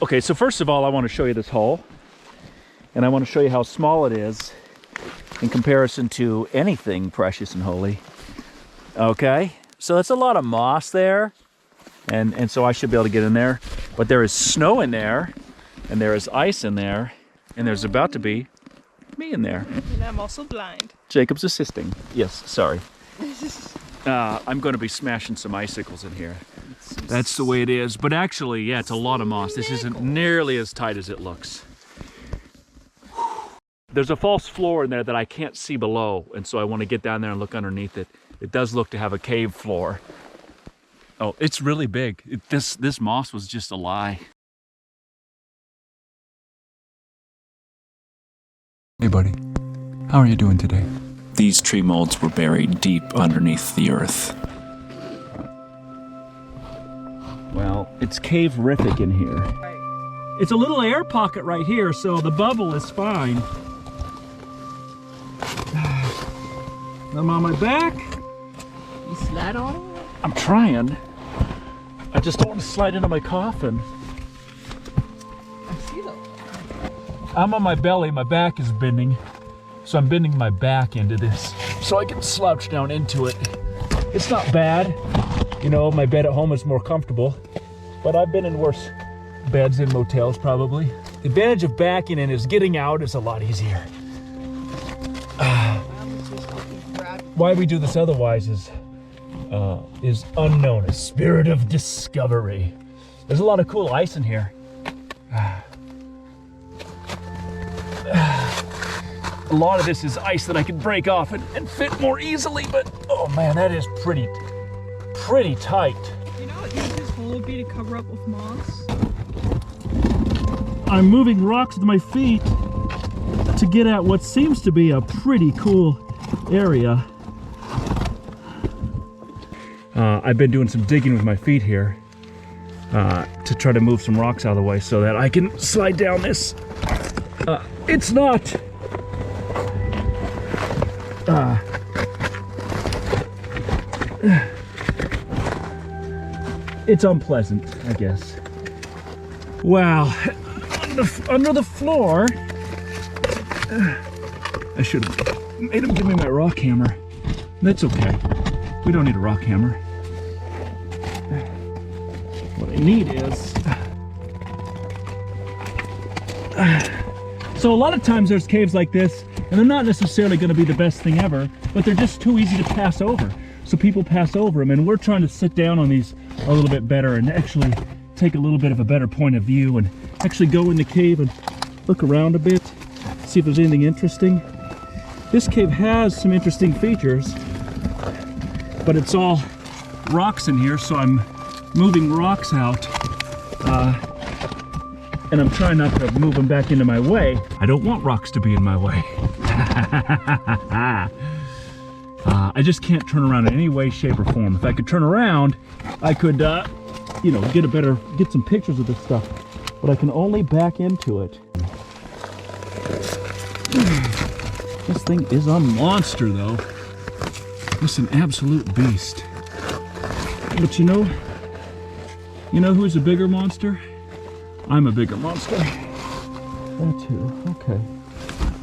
Okay, so first of all, I want to show you this hole. And I want to show you how small it is in comparison to anything precious and holy. Okay, so it's a lot of moss there. And so I should be able to get in there. But there is snow in there. And there is ice in there. And there's about to be me in there. And I'm also blind. Jacob's assisting. Yes, sorry. I'm going to be smashing some icicles in here. That's the way it is. But actually, yeah, it's a lot of moss. This isn't nearly as tight as it looks. There's a false floor in there that I can't see below. And so I want to get down there and look underneath it. It does look to have a cave floor. Oh, it's really big. This moss was just a lie. Hey buddy, how are you doing today? These tree molds were buried deep underneath the earth. Well, it's cave-rific in here. It's a little air pocket right here, so the bubble is fine. I'm on my back. You slide on it? I'm trying. I just don't want to slide into my coffin. I see that. I'm on my belly, my back is bending. So I'm bending my back into this so I can slouch down into it. It's not bad. You know, my bed at home is more comfortable, but I've been in worse beds in motels probably. The advantage of backing in is getting out is a lot easier. Why we do this otherwise is unknown. A spirit of discovery. There's a lot of cool ice in here. A lot of this is ice that I can break off and fit more easily, but oh man, that is pretty tight. You know what this hole would be to cover up with moss? I'm moving rocks with my feet to get at what seems to be a pretty cool area. I've been doing some digging with my feet here to try to move some rocks out of the way so that I can slide down this. It's not it's unpleasant, I guess. Wow, under the floor. I should have made him give me my rock hammer. That's okay. We don't need a rock hammer. What I need is... So a lot of times there's caves like this, and they're not necessarily going to be the best thing ever, but they're just too easy to pass over. So people pass over them, and we're trying to sit down on these a little bit better and actually take a little bit of a better point of view and actually go in the cave and look around a bit, see if there's anything interesting. This cave has some interesting features, but it's all rocks in here, so I'm moving rocks out. And I'm trying not to move them back into my way. I don't want rocks to be in my way. I just can't turn around in any way, shape, or form. If I could turn around, I could, you know, get some pictures of this stuff. But I can only back into it. This thing is a monster, though. It's an absolute beast. But you know who's a bigger monster? I'm a bigger monster. That too. Okay.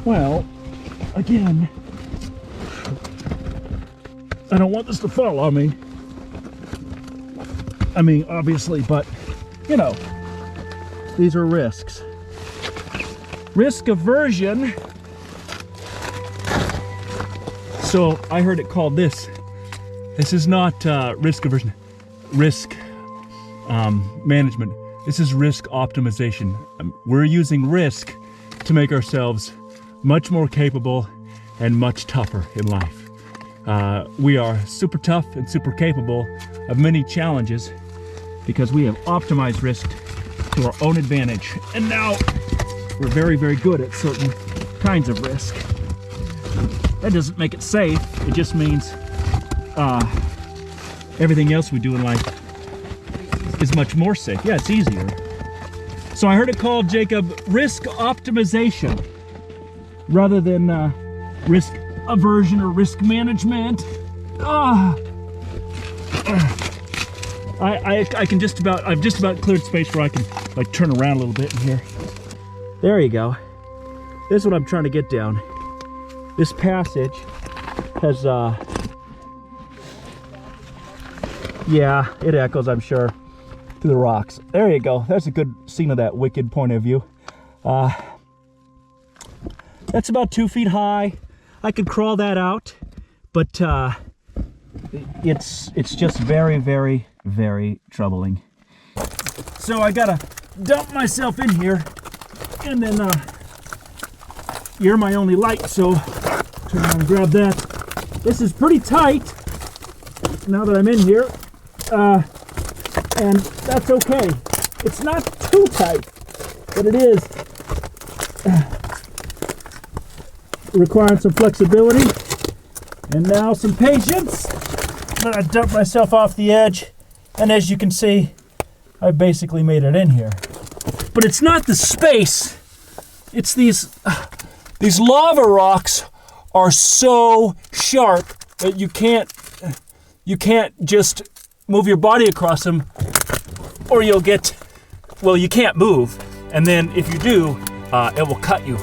Well, again, I don't want this to fall on me. I mean, obviously, but, you know, these are risks. Risk aversion. So I heard it called this. This is not risk aversion. Risk management. This is risk optimization. We're using risk to make ourselves much more capable and much tougher in life. We are super tough and super capable of many challenges because we have optimized risk to our own advantage. And now we're very, very good at certain kinds of risk. That doesn't make it safe. It just means everything else we do in life is much more safe. Yeah, it's easier. So I heard it called, Jacob, risk optimization rather than risk aversion or risk management. I I can just about, I've just about cleared space where I can like turn around a little bit in here. There you go. This is what I'm trying to get down. This passage has, yeah, it echoes, I'm sure, through the rocks. There you go. There's a good scene of that wicked point of view. That's about 2 feet high. I could crawl that out, but it's just very, very, very troubling. So I gotta dump myself in here, and then you're my only light, so turn around and grab that. This is pretty tight now that I'm in here, and that's okay. It's not too tight, but it is requiring some flexibility and now some patience. I'm gonna dump myself off the edge, and as you can see, I basically made it in here. But it's not the space, it's these lava rocks are so sharp that you can't just move your body across them, or you'll get, well, you can't move, and then if you do, it will cut you.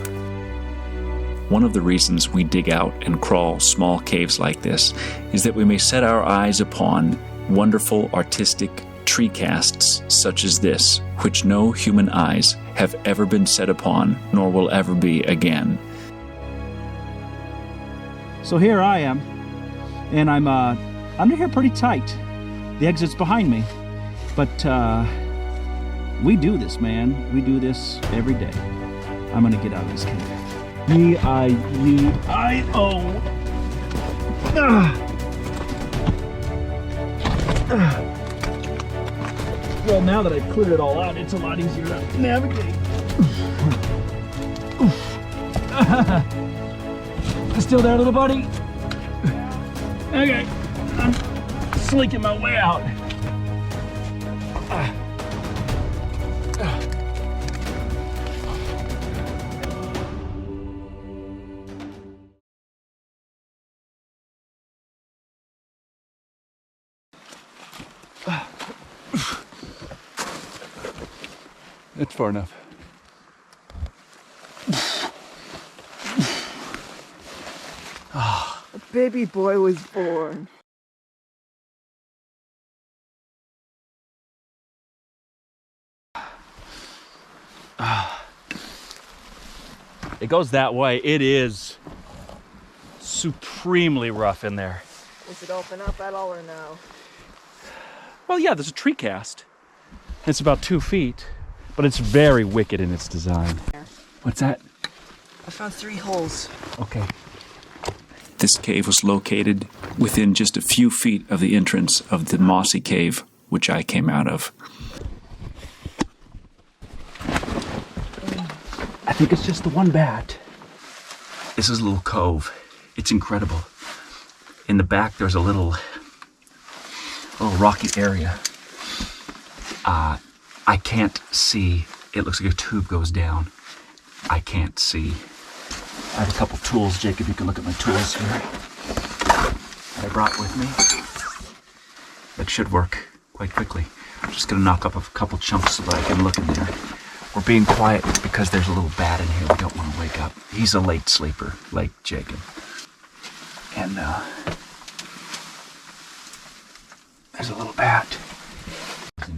One of the reasons we dig out and crawl small caves like this is that we may set our eyes upon wonderful artistic tree casts such as this, which no human eyes have ever been set upon, nor will ever be again. So here I am, and I'm under here pretty tight. The exit's behind me, but we do this, man. We do this every day. I'm gonna get out of this cave. E-I-E-I-O. Well, now that I've cleared it all out, it's a lot easier to navigate. Still there, little buddy? Okay, I'm slinking my way out. It's far enough. A baby boy was born. It goes that way. It is supremely rough in there. Does it open up at all or no? Well, yeah, there's a tree cast. It's about 2 feet, but it's very wicked in its design. What's that? I found 3 holes. Okay. This cave was located within just a few feet of the entrance of the mossy cave, which I came out of. I think it's just the one bat. This is a little cove. It's incredible. In the back, there's a little rocky area. I can't see. It looks like a tube goes down. I can't see. I have a couple tools. Jacob, you can look at my tools here that I brought with me. That should work quite quickly. I'm just gonna knock up a couple chunks so that I can look in there. We're being quiet because there's a little bat in here. We don't want to wake up. He's a late sleeper, like Jacob. And there's a little bat.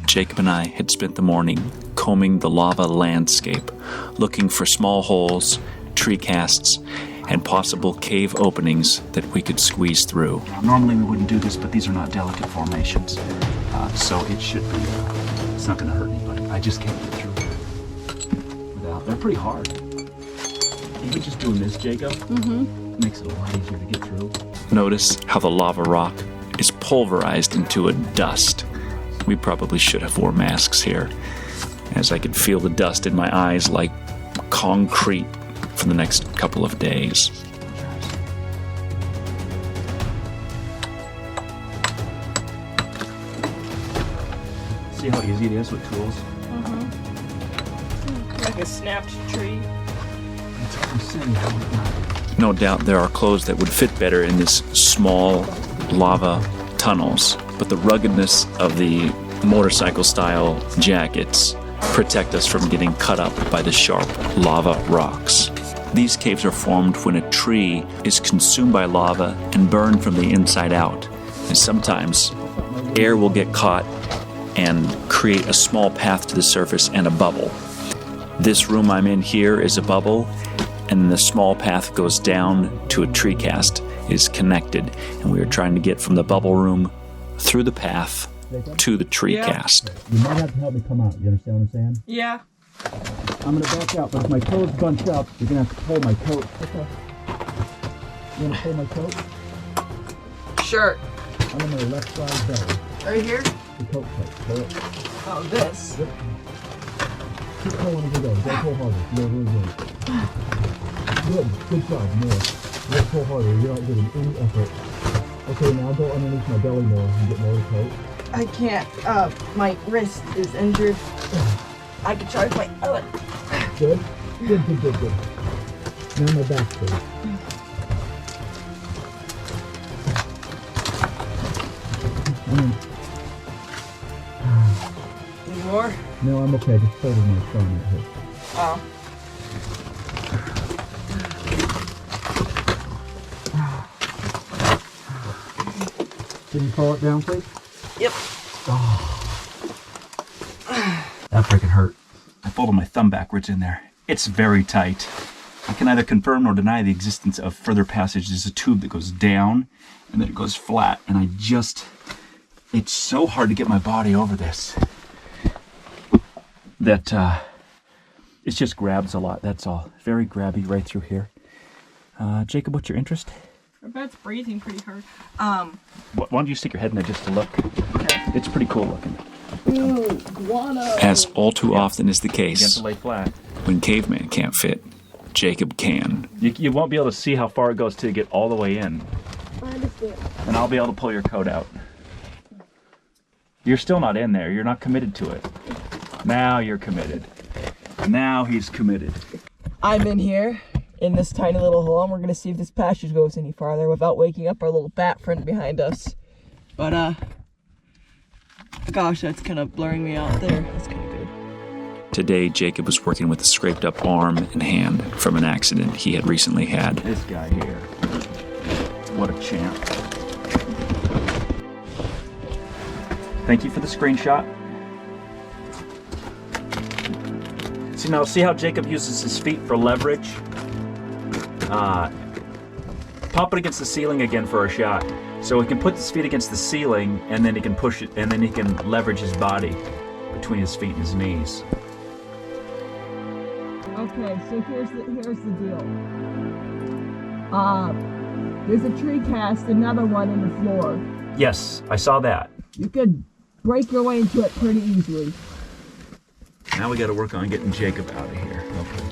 Jacob and I had spent the morning combing the lava landscape, looking for small holes, tree casts, and possible cave openings that we could squeeze through. Normally we wouldn't do this, but these are not delicate formations. So it should be, it's not going to hurt anybody. I just can't get through without, they're pretty hard. Even just doing this, Jacob, makes it a lot easier to get through. Notice how the lava rock is pulverized into a dust. We probably should have wore masks here, as I could feel the dust in my eyes like concrete for the next couple of days. See how easy it is with tools? Like a snapped tree. That's what I'm saying. No doubt there are clothes that would fit better in this small lava tunnels, but the ruggedness of the motorcycle-style jackets protect us from getting cut up by the sharp lava rocks. These caves are formed when a tree is consumed by lava and burned from the inside out. And sometimes air will get caught and create a small path to the surface and a bubble. This room I'm in here is a bubble, and the small path goes down to a tree cast. It is connected, and we are trying to get from the bubble room through the path to the tree cast. You might have to help me come out. You understand what I'm saying? Yeah. I'm gonna back out, but if my toes bunch up, you're gonna have to pull my coat. Okay. You wanna pull my coat? Sure. I'm on my left side belly. Right here? The coat. Pull it. Oh, this. Yep. Keep pulling as you go. Don't pull harder. Really good. Good. Good job. More. Don't pull harder. You're not getting any effort. Okay, now go underneath my belly more and get more of the coat. I can't. My wrist is injured. I can try with my other. Good. Good. Now my back, please. Any more? No, I'm okay. Just folding my thumb right here. Oh. Can you pull it down, please? Yep. That freaking hurt. I folded my thumb backwards in there. It's very tight. I can neither confirm nor deny the existence of further passage. There's a tube that goes down and then it goes flat, and it's so hard to get my body over this that it just grabs a lot, that's all. Very grabby right through here. Jacob, what's your interest? I bet it's breathing pretty hard. Why don't you stick your head in there just to look? Okay. It's pretty cool looking. Ooh, guano. As all too often is the You have case, to lay flat. when Caveman can't fit, Jacob can. You won't be able to see how far it goes till you get all the way in. I understand. And I'll be able to pull your coat out. You're still not in there. You're not committed to it. Now you're committed. Now he's committed. I'm in here in this tiny little hole, and we're gonna see if this passage goes any farther without waking up our little bat friend behind us. But gosh, that's kind of blurring me out there. That's kind of good. Today, Jacob was working with a scraped up arm and hand from an accident he had recently had. This guy here. What a champ. Thank you for the screenshot. See how Jacob uses his feet for leverage? Pop it against the ceiling again for a shot. So he can put his feet against the ceiling, and then he can push it, and then he can leverage his body between his feet and his knees. Okay, so here's the deal. There's a tree cast, another one in the floor. Yes, I saw that. You could break your way into it pretty easily. Now we got to work on getting Jacob out of here. Okay.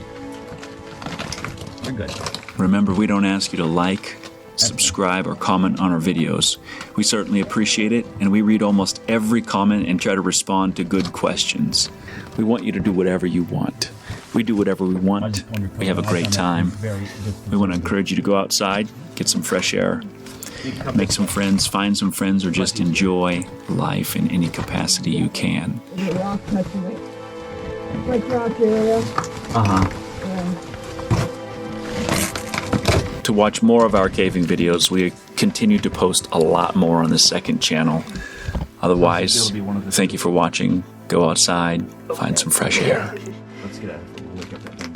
We're good. Remember, we don't ask you to like, subscribe, or comment on our videos. We certainly appreciate it, and we read almost every comment and try to respond to good questions. We want you to do whatever you want. We do whatever we want. We have a great time. We want to encourage you to go outside, get some fresh air, make some friends, find some friends, or just enjoy life in any capacity you can. Is a rock touching it? Like rock area. Uh-huh. To watch more of our caving videos, we continue to post a lot more on the second channel. Otherwise, thank you for watching. Go outside, find some fresh air. Let's get out of here. We'll look at that.